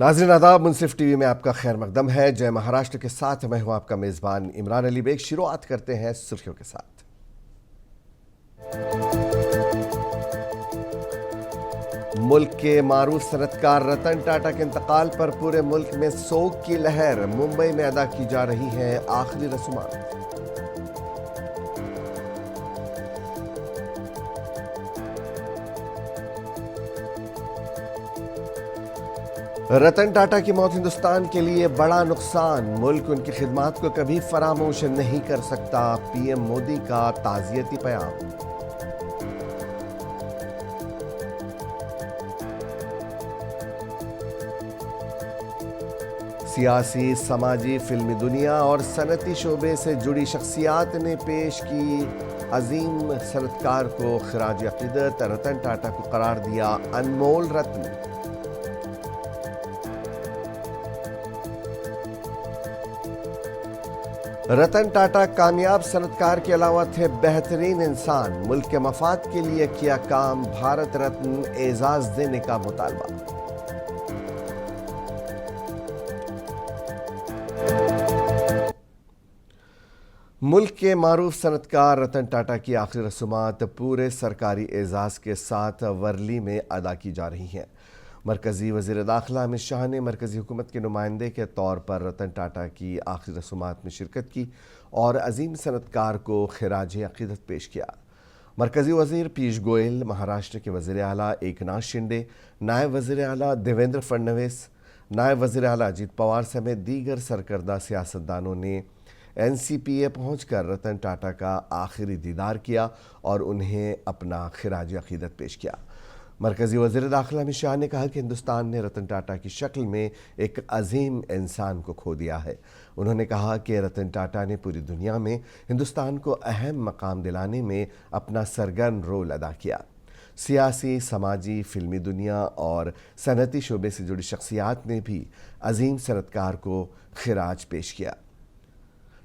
नाज़रीन आदाब, मुंसिफ टीवी में आपका खैर मकदम है। जय महाराष्ट्र के साथ मैं हूं आपका मेज़बान इमरान अली बेग। शुरुआत करते हैं सुर्खियों के साथ। मुल्क के मारूफ सनतकार रतन टाटा के इंतकाल पर पूरे मुल्क में सोग की लहर। मुंबई में अदा की जा रही हैं आखिरी रस्मात। रतन टाटा की मौत हिंदुस्तान के लिए बड़ा नुकसान। मुल्क उनकी खिदमात को कभी फरामोश नहीं कर सकता। पीएम मोदी का ताज़ियती बयान। सियासी, समाजी, फिल्मी दुनिया और सनती शोबे से जुड़ी शख्सियात ने पेश की अजीम सनतकार को खिराज अकीदत। रतन टाटा को करार दिया अनमोल रत्न। रतन टाटा कामयाब सनतकार के अलावा थे बेहतरीन इंसान। मुल्क के मफाद के लिए किया काम। भारत रत्न एजाज देने का मुतालबा। मुल्क के मारूफ सनतकार रतन टाटा की आखिरी रस्मात पूरे सरकारी एजाज के साथ वर्ली में अदा की जा रही हैं। मरकज़ी वज़ीर दाखिला अमित शाह ने मरकज़ी हुकूमत के नुमाइंदे के तौर पर रतन टाटा की आखिरी रस्मात में शिरकत की और अजीम सनतकार को खिराज अक़ीदत पेश किया। मरकज़ी वज़ीर पीयूष गोयल, महाराष्ट्र के वज़ीर आला एकनाथ शिंदे, नायब वज़ीर आला देवेंद्र फडणवीस, नायब वज़ीर आला अजीत पवार समेत दीगर सरकर्दा सियासतदानों ने NCPA पहुंचकर रतन टाटा का आखिरी दीदार किया और उन्हें अपना खिराज अक़ीदत पेश किया। मरकज़ी वज़ीर दाखिला अमित शाह ने कहा कि हिंदुस्तान ने रतन टाटा की शक्ल में एक अजीम इंसान को खो दिया है। उन्होंने कहा कि रतन टाटा ने पूरी दुनिया में हिंदुस्तान को अहम मकाम दिलाने में अपना सरगर्म रोल अदा किया। सियासी, समाजी, फिल्मी दुनिया और सनती शोबे से जुड़ी शख्सियात ने भी अजीम सनतकार को खिराज पेश किया।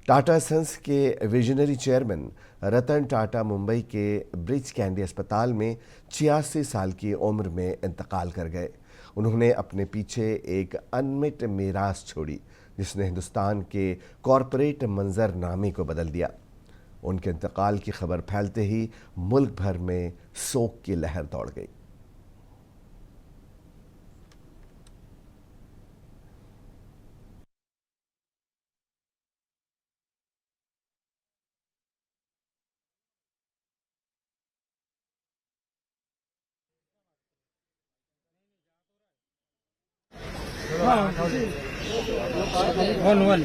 टाटा सन्स के विजनरी चेयरमैन रतन टाटा मुंबई के ब्रिज कैंडी अस्पताल में 86 साल की उम्र में इंतकाल कर गए। उन्होंने अपने पीछे एक अनमिट मीरास छोड़ी जिसने हिंदुस्तान के कॉरपोरेट मंजरनामे को बदल दिया। उनके इंतकाल की खबर फैलते ही मुल्क भर में शोक की लहर दौड़ गई। वन वन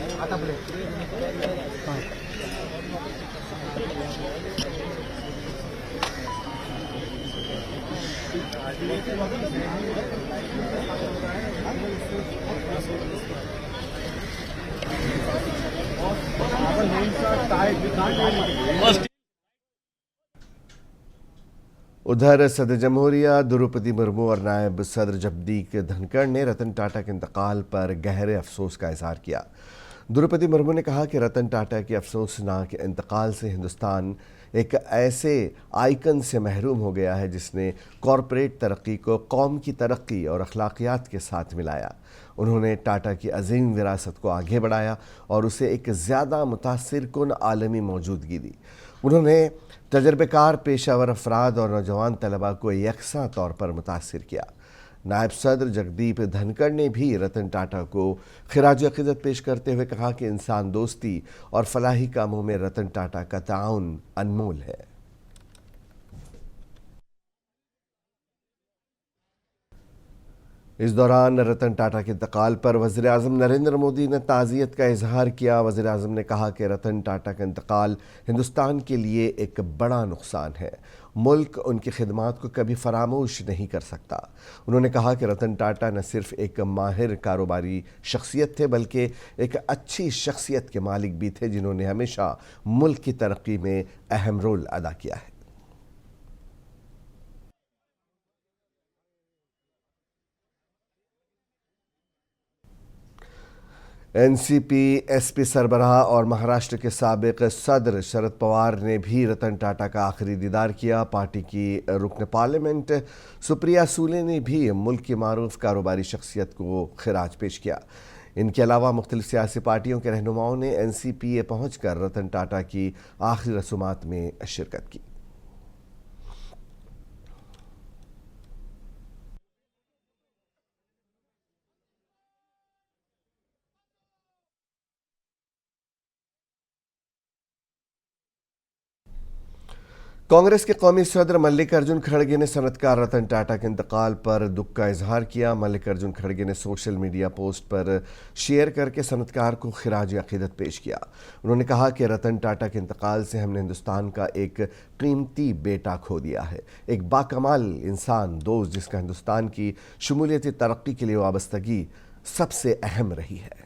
उधर सदर जमहूरिया द्रौपदी मुर्मू और नायब सदर जगदीप धनखड़ ने रतन टाटा के इंतकाल पर गहरे अफसोस का इजहार किया। द्रौपदी मुर्मू ने कहा कि रतन टाटा के अफसोसनाक इंतकाल से हिंदुस्तान एक ऐसे आइकन से महरूम हो गया है जिसने कॉरपोरेट तरक्की को कौम की तरक्की और अखलाकियात के साथ मिलाया। उन्होंने टाटा की अजीम विरासत को आगे बढ़ाया और उसे एक ज़्यादा मुतासिर कुन आलमी मौजूदगी दी। उन्होंने तजर्बेकार पेशावर अफराद और नौजवान तलबा को यकसा तौर पर मुतासिर किया। नायब सदर जगदीप धनखड़ ने भी रतन टाटा को खिराज अक़ीदत पेश करते हुए कहा कि इंसान दोस्ती और फलाही कामों में रतन टाटा का ताउन अनमोल है। इस दौरान रतन टाटा के इंतकाल पर वज़ीर आज़म नरेंद्र मोदी ने ताज़ियत का इजहार किया। वज़ीर आज़म ने कहा कि रतन टाटा का इंतकाल हिंदुस्तान के लिए एक बड़ा नुकसान है। मुल्क उनकी खिदमात को कभी फरामोश नहीं कर सकता। उन्होंने कहा कि रतन टाटा न सिर्फ एक माहिर कारोबारी शख्सियत थे बल्कि एक अच्छी शख्सियत के मालिक भी थे जिन्होंने हमेशा मुल्क की तरक्की में अहम रोल अदा किया है। एनसीपी एसपी सरबराह और महाराष्ट्र के साबिक सदर शरद पवार ने भी रतन टाटा का आखिरी दीदार किया। पार्टी की रुकन पार्लियामेंट सुप्रिया सूले ने भी मुल्क की मारूफ कारोबारी शख्सियत को खिराज पेश किया। इनके अलावा मुख्तलिफ सियासी पार्टियों के रहनुमाओं ने एनसीपीए पहुंचकर रतन टाटा की आखिरी रसूमात में शिरकत की। कांग्रेस के कौमी सदर मल्लिकार्जुन खड़गे ने सनतकार रतन टाटा के इंतकाल पर दुख का इजहार किया। मल्लिकार्जुन खड़गे ने सोशल मीडिया पोस्ट पर शेयर करके सनतकार को खिराज अकीदत पेश किया। उन्होंने कहा कि रतन टाटा के इंतकाल से हमने हिंदुस्तान का एक कीमती बेटा खो दिया है, एक बाकमाल इंसान, दोस्त जिसका हिंदुस्तान की शमूलियती तरक्की के लिए वाबस्तगी सबसे अहम रही है।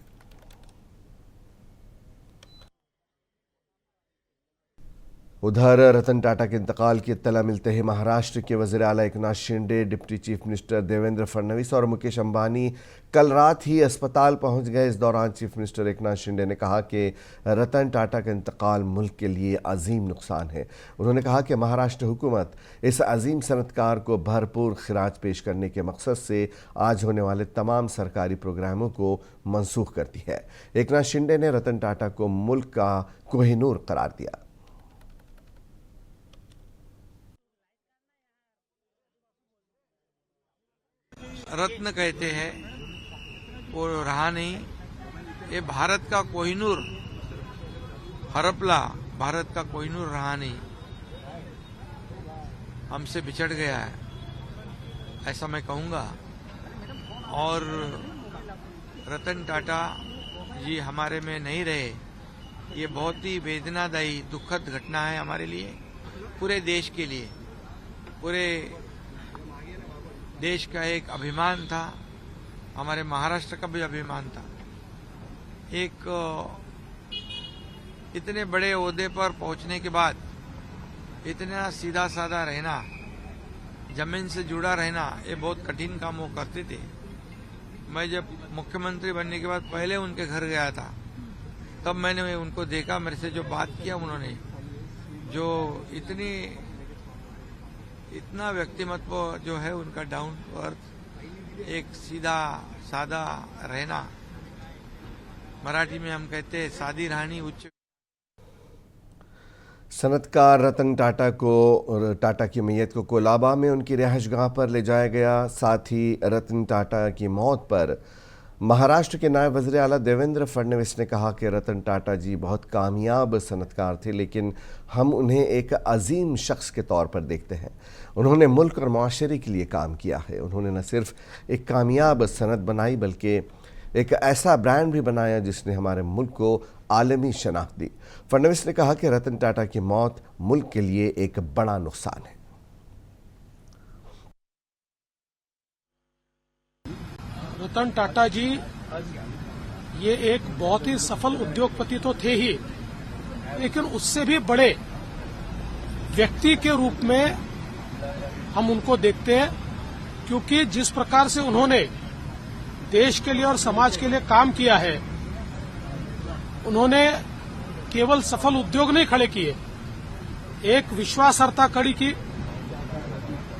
उधर रतन टाटा के इंतकाल की इत्तला मिलते ही महाराष्ट्र के वज़ीर आला Eknath Shinde, deputy chief minister Devendra Fadnavis और मुकेश अंबानी कल रात ही अस्पताल पहुंच गए। इस दौरान चीफ मिनिस्टर एकनाथ शिंदे ने कहा कि रतन टाटा का इंतकाल मुल्क के लिए अजीम नुकसान है। उन्होंने कहा कि महाराष्ट्र हुकूमत इस अजीम सनतकार को भरपूर खिराज पेश करने के मकसद से आज होने वाले तमाम सरकारी प्रोग्रामों को मनसूख करती है। एकनाथ शिंदे ने रतन टाटा को मुल्क का कोहिनूर करार दिया। रत्न कहते हैं वो रहा नहीं। ये भारत का कोहिनूर हरपला, भारत का कोहिनूर रहा नहीं, हमसे बिछड़ गया है, ऐसा मैं कहूंगा। और रतन टाटा जी हमारे में नहीं रहे, ये बहुत ही वेदनादायी दुखद घटना है हमारे लिए, पूरे देश के लिए। पूरे देश का एक अभिमान था, हमारे महाराष्ट्र का भी अभिमान था। एक इतने बड़े ओहदे पर पहुंचने के बाद इतना सीधा साधा रहना, जमीन से जुड़ा रहना, ये बहुत कठिन काम वो करते थे। मैं जब मुख्यमंत्री बनने के बाद पहले उनके घर गया था, तब मैंने उनको देखा, मेरे से जो बात किया उन्होंने, जो इतना व्यक्तिमत्व जो है उनका, डाउन टू अर्थ, एक सीधा सादा रहना, मराठी में हम कहते हैं सादी राहणी उच्च। सनतकार रतन टाटा की मैयत को कोलाबा में उनकी रिहाइशगाह पर ले जाया गया। साथ ही रतन टाटा की मौत पर महाराष्ट्र के नायब वज़ीर आला देवेंद्र फडणवीस ने कहा कि रतन टाटा जी बहुत कामयाब सनतकार थे, लेकिन हम उन्हें एक अजीम शख्स के तौर पर देखते हैं। उन्होंने मुल्क और माशरे के लिए काम किया है। उन्होंने न सिर्फ एक कामयाब सनत बनाई, बल्कि एक ऐसा ब्रांड भी बनाया जिसने हमारे मुल्क को आलमी शनाख्त दी। फडणवीस ने कहा कि रतन टाटा की मौत मुल्क के लिए एक बड़ा नुकसान है। रतन टाटा जी ये एक बहुत ही सफल उद्योगपति तो थे ही, लेकिन उससे भी बड़े व्यक्ति के रूप में हम उनको देखते हैं, क्योंकि जिस प्रकार से उन्होंने देश के लिए और समाज के लिए काम किया है, उन्होंने केवल सफल उद्योग नहीं खड़े किए, एक विश्वासार्हता खड़ी की,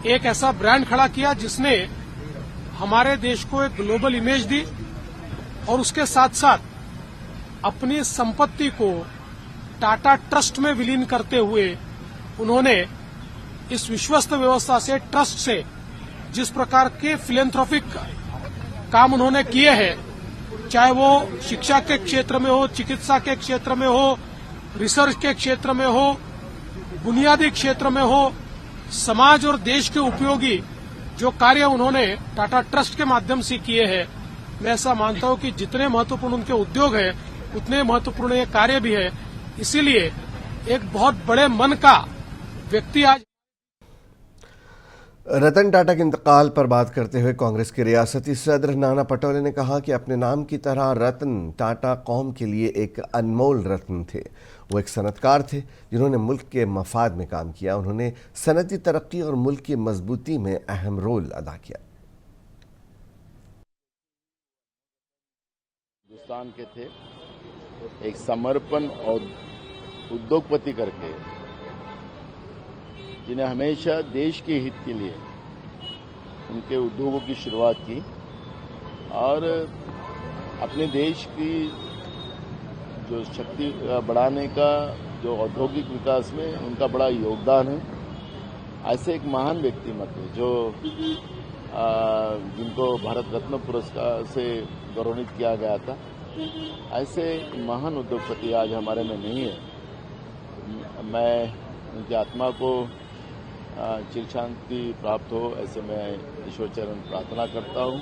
एक ऐसा ब्रांड खड़ा किया जिसने हमारे देश को एक ग्लोबल इमेज दी, और उसके साथ साथ अपनी संपत्ति को टाटा ट्रस्ट में विलीन करते हुए उन्होंने इस विश्वस्त व्यवस्था से, ट्रस्ट से, जिस प्रकार के फिलेंथ्रोपिक काम उन्होंने किए हैं, चाहे वो शिक्षा के क्षेत्र में हो, चिकित्सा के क्षेत्र में हो, रिसर्च के क्षेत्र में हो, बुनियादी क्षेत्र में हो, समाज और देश के उपयोगी जो कार्य उन्होंने टाटा ट्रस्ट के माध्यम से किए हैं, मैं ऐसा मानता हूं कि जितने महत्वपूर्ण उनके उद्योग हैं, उतने महत्वपूर्ण ये कार्य भी है। इसीलिए एक बहुत बड़े मन का व्यक्ति आज। रतन टाटा के इंतकाल पर बात करते हुए कांग्रेस के रियासती सदर नाना पटोले ने कहा कि अपने नाम की तरह रतन टाटा कौम के लिए एक अनमोल रत्न थे। वो एक सनतकार थे जिन्होंने मुल्क के मफाद में काम किया। उन्होंने सनती तरक्की और मुल्क की मजबूती में अहम रोल अदा किया। हिंदुस्तान के थे, एक समर्पण और उद्योगपति करके, जिन्हें हमेशा देश के हित के लिए उनके उद्योगों की शुरुआत की और अपने देश की जो शक्ति बढ़ाने का जो औद्योगिक विकास में उनका बड़ा योगदान है। ऐसे एक महान व्यक्तिमत्व जो जिनको भारत रत्न पुरस्कार से गौरवान्वित किया गया था, ऐसे महान उद्योगपति आज हमारे में नहीं है। मैं उनकी आत्मा को चिर शांति प्राप्त हो, ऐसे मैं ईश्वर चरण प्रार्थना करता हूँ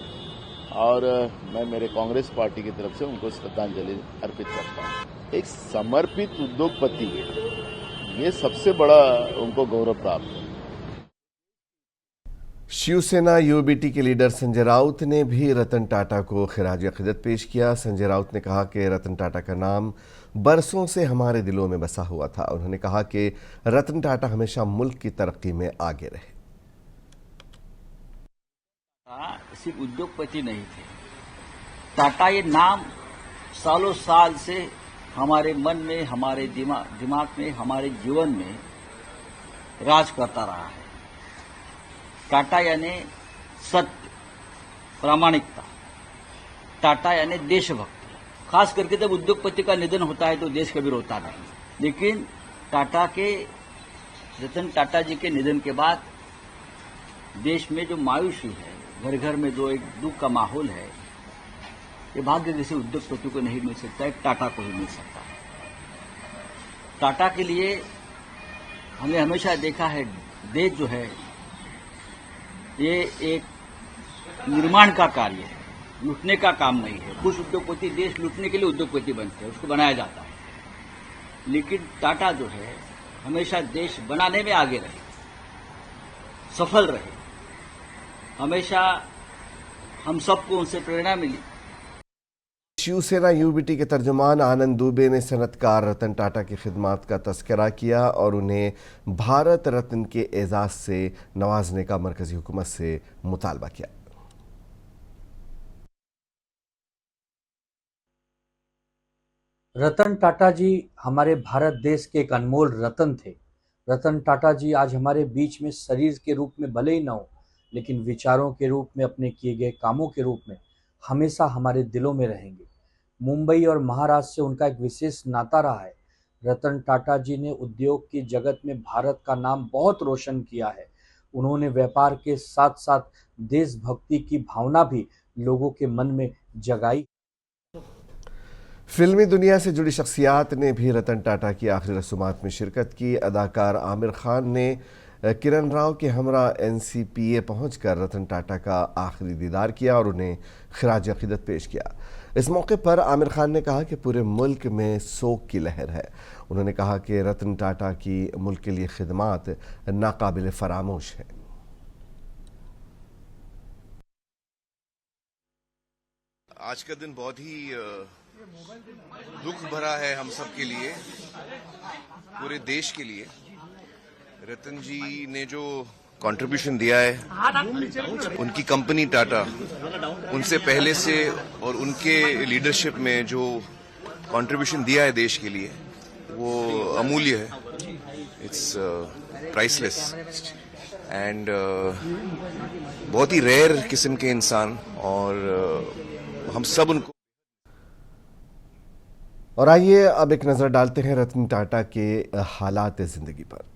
और मैं मेरे कांग्रेस पार्टी की तरफ से उनको श्रद्धांजलि अर्पित करता हूँ। एक समर्पित उद्योगपति, ये सबसे बड़ा उनको गौरव प्राप्त है। शिवसेना यूबीटी के लीडर संजय राउत ने भी रतन टाटा को खिराज अकीदत पेश किया। संजय राउत ने कहा कि रतन टाटा का नाम बरसों से हमारे दिलों में बसा हुआ था। उन्होंने कहा कि रतन टाटा हमेशा मुल्क की तरक्की में आगे रहे। सिर्फ उद्योगपति नहीं थे, टाटा ये नाम सालों साल से हमारे मन में, हमारे दिमाग में, हमारे जीवन में राज करता रहा है। टाटा यानी सत्य, प्रामाणिकता, टाटा यानी देशभक्ति। खास करके जब उद्योगपति का निधन होता है तो देश कभी रोता नहीं, लेकिन रतन टाटा जी के निधन के बाद देश में जो मायूसी है, घर घर में जो एक दुख का माहौल है, ये भाग्य किसी उद्योगपति को नहीं मिल सकता है, टाटा को ही मिल सकता है। टाटा के लिए हमने हमेशा देखा है, देश जो है ये एक निर्माण का कार्य है, लूटने का काम नहीं है। कुछ उद्योगपति देश लूटने के लिए उद्योगपति बनते हैं, उसको बनाया जाता है, लेकिन टाटा जो है हमेशा देश बनाने में आगे रहे, सफल रहे। हमेशा हम सबको उनसे प्रेरणा मिली। शिवसेना यूबीटी के तर्जुमान आनंद दुबे ने सनतकार रतन टाटा की खिदमात का तस्करा किया और उन्हें भारत रत्न के एजाज से नवाजने का मरकजी हुकूमत से मुतालबा किया। रतन टाटा जी हमारे भारत देश के एक अनमोल रतन थे। रतन टाटा जी आज हमारे बीच में शरीर के रूप में भले ही न हो, लेकिन विचारों के रूप में, अपने किए गए कामों के रूप में हमेशा हमारे दिलों में रहेंगे। मुंबई और महाराष्ट्र से उनका एक विशेष नाता रहा है। रतन टाटा जी ने उद्योग की जगत में भारत का नाम बहुत रोशन किया है। उन्होंने व्यापार के साथ साथ देशभक्ति की भावना भी लोगों के मन में जगाई। फिल्मी दुनिया से जुड़ी शख्सियात ने भी रतन टाटा की आखिरी रसूमात में शिरकत की। अदाकार आमिर खान ने किरण राव के हमरा एनसीपीए पहुंचकर रतन टाटा का आखिरी दीदार किया और उन्हें खिराज अकीदत पेश किया। इस मौके पर आमिर खान ने कहा कि पूरे मुल्क में सोग की लहर है। उन्होंने कहा कि रतन टाटा की मुल्क के लिए खिदमात नाकाबिल फरामोश है। आज का दिन बहुत ही दुख भरा है हम सब के लिए, पूरे देश के लिए। रतन जी ने जो कंट्रीब्यूशन दिया है, उनकी कंपनी टाटा, उनसे पहले से और उनके लीडरशिप में जो कंट्रीब्यूशन दिया है देश के लिए, वो अमूल्य है। इट्स प्राइसलेस एंड बहुत ही रेयर किस्म के इंसान, और हम सब उनको। और आइए अब एक नजर डालते हैं रतन टाटा के हालात जिंदगी पर।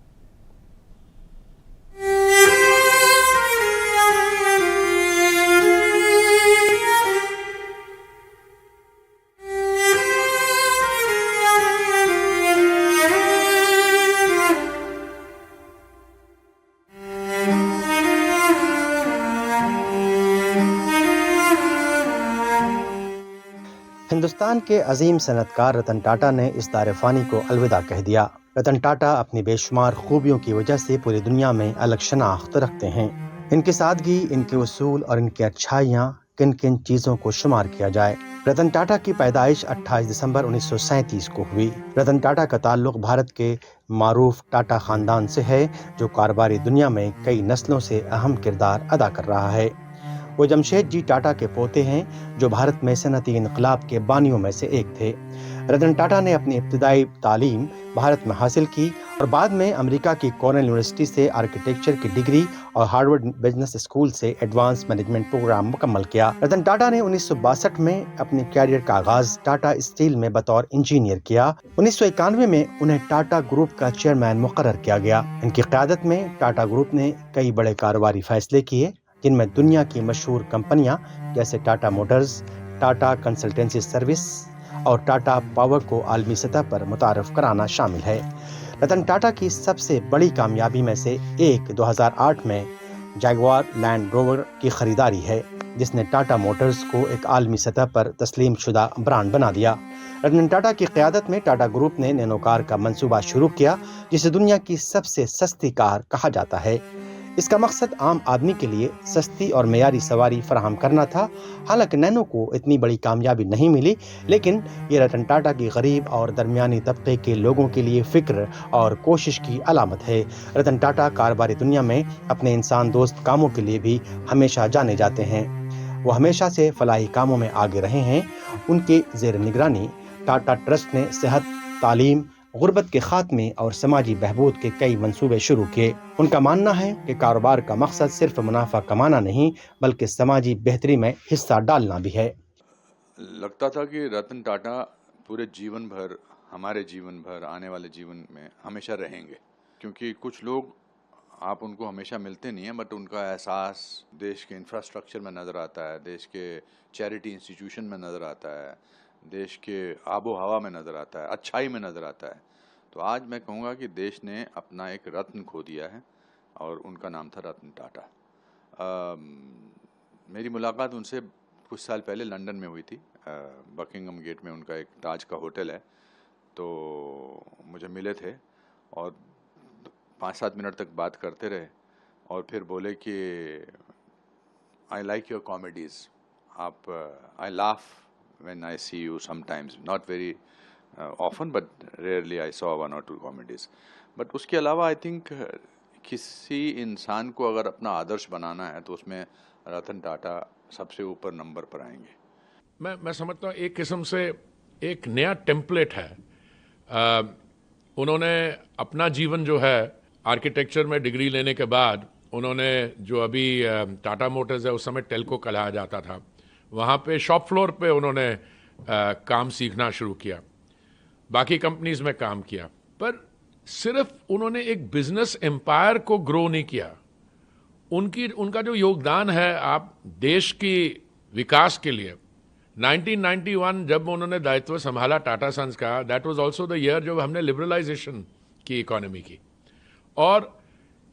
हिंदुस्तान के अजीम सनतकार रतन टाटा ने इस दार-ए-फ़ानी को अलविदा कह दिया। रतन टाटा अपनी बेशुमार खूबियों की वजह से पूरी दुनिया में अलग शनाख्त रखते हैं। इनकी सादगी, इनके उसूल और इनकी अच्छाइयाँ किन किन चीज़ों को शुमार किया जाए। रतन टाटा की पैदाइश 28 दिसंबर 1937 को हुई। रतन टाटा का ताल्लुक भारत के मारूफ टाटा खानदान से है, जो कारोबारी दुनिया में कई नस्लों से अहम किरदार अदा कर रहा है। वो जमशेद जी टाटा के पोते हैं, जो भारत में सनअती इनकलाब के बानियों में से एक थे। रतन टाटा ने अपनी इब्तिदाई तालीम भारत में हासिल की और बाद में अमेरिका की कॉर्नेल यूनिवर्सिटी से आर्किटेक्चर की डिग्री और हार्वर्ड बिजनेस स्कूल से एडवांस मैनेजमेंट प्रोग्राम मुकम्मल किया। रतन टाटा ने 1962 में अपने कैरियर का आगाज टाटा स्टील में बतौर इंजीनियर किया। 1991 में उन्हें टाटा ग्रुप का चेयरमैन मुकर्रर किया गया। इनकी क़यादत में टाटा ग्रुप ने कई बड़े कारोबारी फैसले किए, जिनमें दुनिया की मशहूर कंपनियां जैसे Tata Motors, Tata consultancy service और टाटा पावर को आलमी सतह पर मुतारफ कराना शामिल है। रतन टाटा की सबसे बड़ी कामयाबी में से एक 2008 में जैगवार लैंड रोवर की खरीदारी है, जिसने टाटा मोटर्स को एक आलमी सतह पर तस्लीम शुदा ब्रांड बना दिया। रतन टाटा की क़यादत में टाटा ग्रुप ने नैनो कार का मंसूबा शुरू किया, जिसे दुनिया की सबसे सस्ती कार कहा जाता है। इसका मकसद आम आदमी के लिए सस्ती और मेयारी सवारी फराहम करना था। हालांकि नैनो को इतनी बड़ी कामयाबी नहीं मिली, लेकिन ये रतन टाटा की गरीब और दरमियानी तबके के लोगों के लिए फिक्र और कोशिश की अलामत है। रतन टाटा कारोबारी दुनिया में अपने इंसान दोस्त कामों के लिए भी हमेशा जाने जाते हैं। वो हमेशा से फलाही कामों में आगे रहे हैं। उनके ज़ेर निगरानी टाटा ट्रस्ट ने सेहत, तालीम, गुर्बत के खात्मे और समाजी बहबूद के कई मंसूबे शुरू किए। उनका मानना है कि कारोबार का मकसद सिर्फ मुनाफा कमाना नहीं, बल्कि समाजी बेहतरी में हिस्सा डालना भी है। लगता था कि रतन टाटा पूरे जीवन भर, हमारे जीवन भर, आने वाले जीवन में हमेशा रहेंगे, क्योंकि कुछ लोग आप उनको हमेशा मिलते नहीं हैं, बट उनका एहसास देश के इंफ्रास्ट्रक्चर में नज़र आता है, देश के चैरिटी इंस्टीट्यूशन में नज़र आता है, देश के आबो हवा में नज़र आता है, अच्छाई में नज़र आता है। तो आज मैं कहूँगा कि देश ने अपना एक रत्न खो दिया है और उनका नाम था रतन टाटा। मेरी मुलाकात उनसे कुछ साल पहले लंदन में हुई थी। बकिंगम गेट में उनका एक ताज का होटल है, तो मुझे मिले थे और 5-7 मिनट तक बात करते रहे और फिर बोले कि आई लाइक योर कॉमेडीज़, आप आई laugh when I see you sometimes, not very often, but rarely I saw 1 or 2 comedies. But उसके अलावा I think किसी इंसान को अगर अपना आदर्श बनाना है तो उसमें रतन टाटा सबसे ऊपर नंबर पर आएंगे। मैं समझता हूँ एक किस्म से एक नया टेम्पलेट है। उन्होंने अपना जीवन जो है आर्किटेक्चर में डिग्री लेने के बाद उन्होंने जो अभी टाटा मोटर्स है, उस समय टेल्को कहा जाता था, वहाँ पे शॉप फ्लोर पे उन्होंने काम सीखना शुरू किया, बाकी कंपनीज में काम किया, पर सिर्फ उन्होंने एक बिजनेस एम्पायर को ग्रो नहीं किया। उनका जो योगदान है आप देश की विकास के लिए, 1991 जब उन्होंने दायित्व संभाला टाटा सन्स का, that was also the year जब हमने लिबरलाइजेशन की इकोनॉमी की, और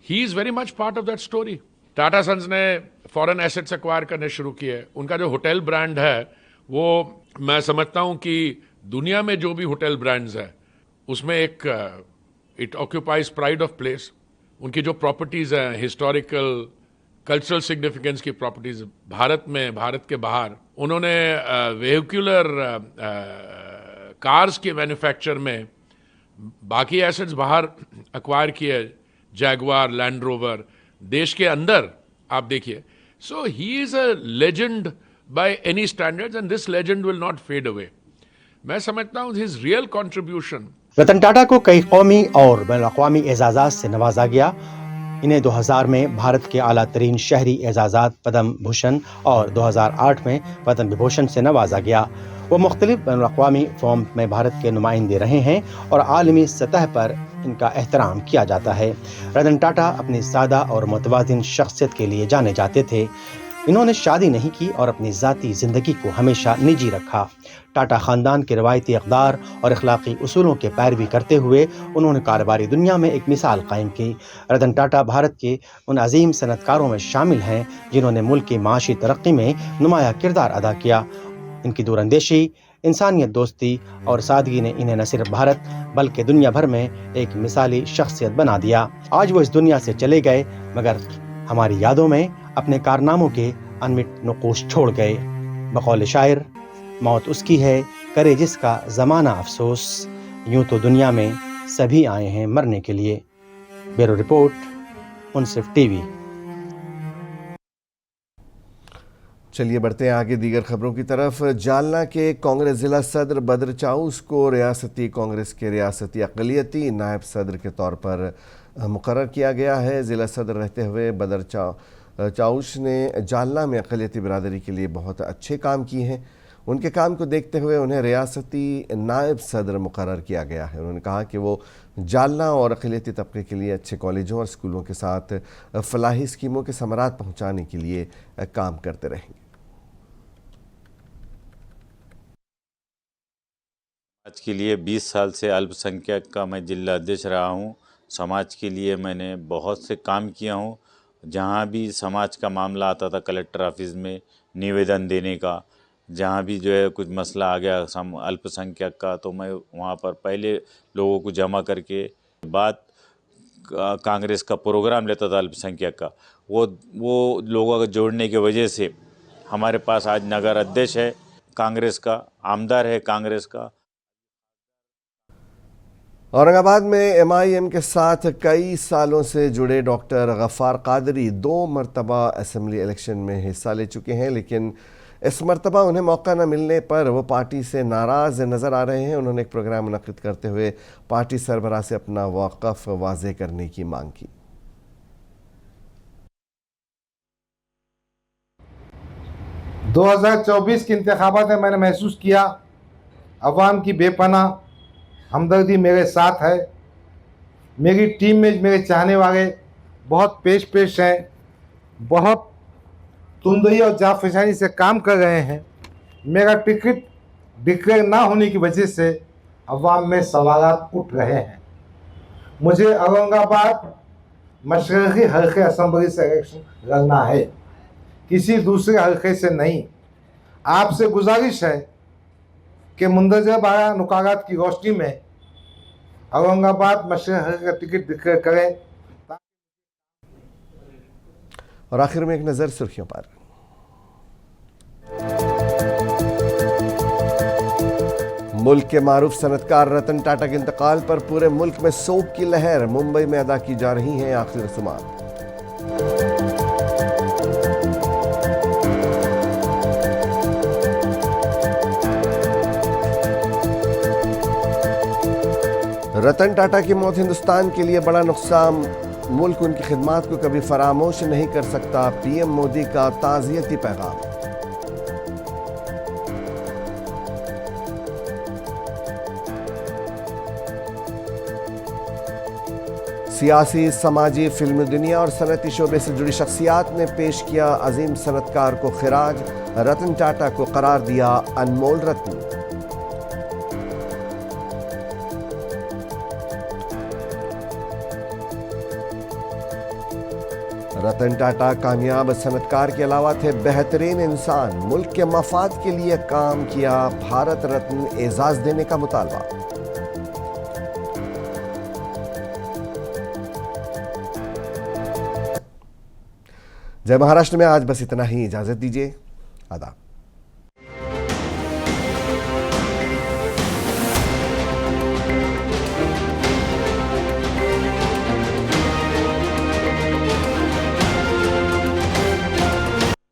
he is very much part of that story. Tata Sons ने फॉरेन एसेट्स एक्वायर करने शुरू किए। उनका जो होटल ब्रांड है वो मैं समझता हूँ कि दुनिया में जो भी होटल ब्रांड्स है उसमें एक it occupies pride of place. उनकी जो प्रॉपर्टीज़ हैं, हिस्टोरिकल कल्चरल सिग्निफिकेंस की प्रॉपर्टीज़, भारत में, भारत के बाहर, उन्होंने वेहिकुलर कार्स के मैन्युफैक्चर में बाकी एसेट्स बाहर एक्वायर किए, जैगवार, लैंड रोवर, देश के अंदर आप देखिए। So he is a legend by any standards and this legend will not fade away. मैं समझता हूँ his real contribution. Ratan Tata को कई कौमी और बैनुल-अक़वामी एजाज़ात से नवाजा गया। इन्हें 2000 में भारत के आला तरीन शहरी एजाज़ात पद्म भूषण और 2008 में पद्म विभूषण से नवाजा गया। वो मुख्तलिफ बैनुल-अक़वामी फॉर्म में भारत के नुमाइंदे रहे हैं और आलमी सतह पर इनका एहतराम किया जाता है। रतन टाटा अपनी सादा और मुतवाज़िन शख्सियत के लिए जाने जाते थे। इन्होंने शादी नहीं की और अपनी ज़ाती ज़िंदगी को हमेशा निजी रखा। टाटा ख़ानदान के रवायती इक़दार और अखलाक़ी उसूलों के पैरवी करते हुए उन्होंने कारोबारी दुनिया में एक मिसाल कायम की। रतन टाटा भारत के उन अजीम सनतकारों में शामिल हैं जिन्होंने मुल्क की माशी तरक्की में नुमाया किरदार अदा किया। इनकी दूरअंदेशी, इंसानियत दोस्ती और सादगी ने इन्हें न सिर्फ भारत बल्कि दुनिया भर में एक मिसाली शख्सियत बना दिया। आज वो इस दुनिया से चले गए, मगर हमारी यादों में अपने कारनामों के अनमिट नक़ूश छोड़ गए। बक़ौल शायर, मौत उसकी है करे जिसका ज़माना अफसोस, यूं तो दुनिया में सभी आए हैं मरने के लिए। ब्यूरो रिपोर्ट, मुनसिफ टीवी। चलिए बढ़ते हैं आगे दीगर खबरों की तरफ। जालना के कांग्रेस जिला सदर बद्र चाउस को रियासती कांग्रेस के रियासती अक़लियती नायब सदर के तौर पर मुकर्रर किया गया है। जिला सदर रहते हुए बद्र चाउस ने जालना में अक़लियती बिरादरी के लिए बहुत अच्छे काम किए हैं। उनके काम को देखते हुए उन्हें रियासती नायब सदर मुकर्रर किया गया है। उन्होंने कहा कि वो जालना और अक़लियती तबके के लिए अच्छे कॉलेजों और स्कूलों के साथ फलाही स्कीमों के समरात पहुँचाने के लिए काम करते रहेंगे। समाज के लिए 20 साल से अल्पसंख्यक का मैं जिला अध्यक्ष रहा हूँ। समाज के लिए मैंने बहुत से काम किया हूँ। जहाँ भी समाज का मामला आता था कलेक्टर ऑफिस में निवेदन देने का, जहाँ भी जो है कुछ मसला आ गया अल्पसंख्यक का, तो मैं वहाँ पर पहले लोगों को जमा करके बाद कांग्रेस का प्रोग्राम लेता था अल्पसंख्यक का। वो लोगों को जोड़ने की वजह से हमारे पास आज नगर अध्यक्ष है कांग्रेस का, आमदार है कांग्रेस का। औरंगाबाद में MIM के साथ कई सालों से जुड़े डॉक्टर गफ्फार कादरी 2 मरतबा असेंबली इलेक्शन में हिस्सा ले चुके हैं, लेकिन इस मरतबा उन्हें मौका न मिलने पर वो पार्टी से नाराज़ नज़र आ रहे हैं। उन्होंने एक प्रोग्राम मुनक़्क़िद करते हुए पार्टी सरबराह से अपना वक़्फ़ वाज़े करने की मांग की। 2024 के इंतखाबात में मैंने महसूस किया अवाम की बेपनाह हमदर्दी मेरे साथ है। मेरी टीम में मेरे चाहने वाले बहुत पेश हैं, बहुत तुंदई और जाफिशानी से काम कर रहे हैं। मेरा टिकट डिक्लेयर ना होने की वजह से अवाम में सवालात उठ रहे हैं। मुझे औरंगाबाद मशरक़ी हल्के असम्बली से इलेक्शन लड़ना है, किसी दूसरे हल्के से नहीं। आपसे गुजारिश है कि मुंदरजा बारह नुकारात की रोशनी में औरंगाबाद मशरक़ी का टिकट डिक्लेयर करें। और आखिर में एक नज़र सुर्खियों पर। मुल्क के मारूफ सनतकार रतन टाटा के इंतकाल पर पूरे मुल्क में शोक की लहर। मुंबई में अदा की जा रही हैं आखिरी रस्मात। रतन टाटा की मौत हिंदुस्तान के लिए बड़ा नुकसान। मुल्क उनकी खिदमात को कभी फरामोश नहीं कर सकता। PM मोदी का ताज़ियती पैगाम। सियासी, समाजी, फिल्मी दुनिया और सनती शोबे से जुड़ी शख्सियात ने पेश किया अजीम सनतकार को खिराज। रतन टाटा को करार दिया अनमोल रत्न। रतन टाटा कामयाब सनतकार के अलावा थे बेहतरीन इंसान। मुल्क के मफाद के लिए काम किया। भारत रत्न एजाज देने का मुतालबा। जय महाराष्ट्र में आज बस इतना ही। इजाजत दीजिए। आदाब।